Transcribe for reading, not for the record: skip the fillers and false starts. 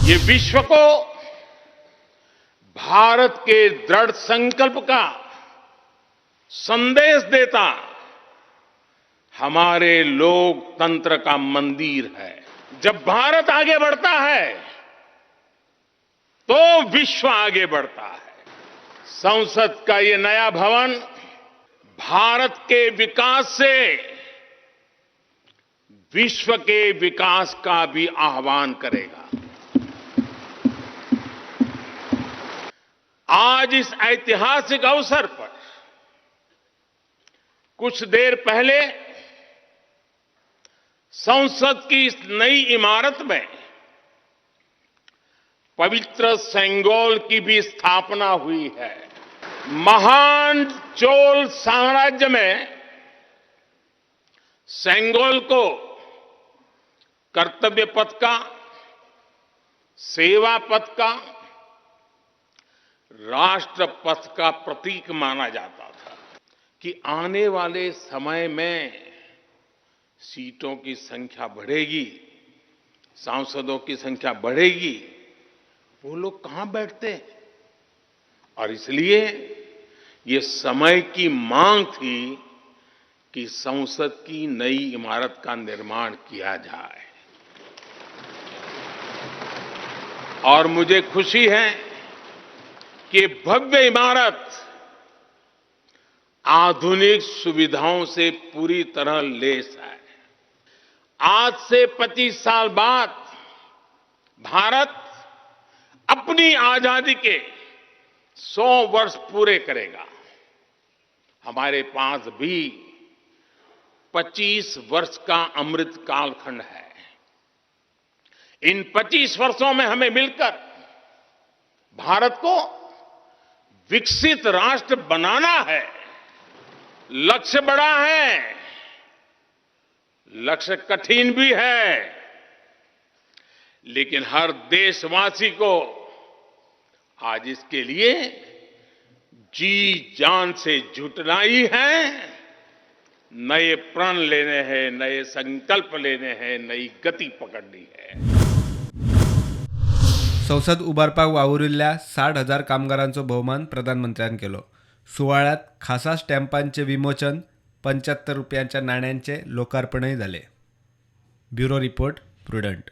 ये विश्व को भारत के दृढ़ संकल्प का संदेश देता हमारे लोकतंत्र का मंदिर है। जब भारत आगे बढ़ता है तो विश्व आगे बढ़ता है। संसद का ये नया भवन भारत के विकास से विश्व के विकास का भी आह्वान करेगा। आज इस ऐतिहासिक अवसर पर कुछ देर पहले संसद की इस नई इमारत में पवित्र सेंगोल की भी स्थापना हुई है। महान चोल साम्राज्य में सेंगोल को कर्तव्य पथ का, सेवा पथ का, राष्ट्र पथ का प्रतीक माना जाता था कि आने वाले समय में सीटों की संख्या बढ़ेगी, सांसदों की संख्या बढ़ेगी, वो लोग कहां बैठते हैं? और इसलिए ये समय की मांग थी कि संसद की नई इमारत का निर्माण किया जाए। और मुझे खुशी है कि भव्य इमारत आधुनिक सुविधाओं से पूरी तरह लैस है। आज से 25 साल बाद भारत अपनी आजादी के 100 वर्ष पूरे करेगा। हमारे पास भी 25 वर्ष का अमृत कालखंड है। इन 25 वर्षों में हमें मिलकर भारत को विकसित राष्ट्र बनाना है। लक्ष्य बड़ा है, लक्ष्य कठिन भी है, लेकिन हर देशवासी को आज इसके लिए जी जान से जुटना ही है। नए प्रण लेने हैं, नए संकल्प लेने हैं, नई गती पकड़नी है। संसद उभारपाक वावुरिल्ल्या 60,000 कामगारांचो बहुमान प्रधानमंत्र्यान केलो। सुवाळ्यात खासा स्टॅम्पांचे विमोचन, 75 रुपयांच्या नाण्यांचे लोकार्पणही झाले। Bureau report, prudent.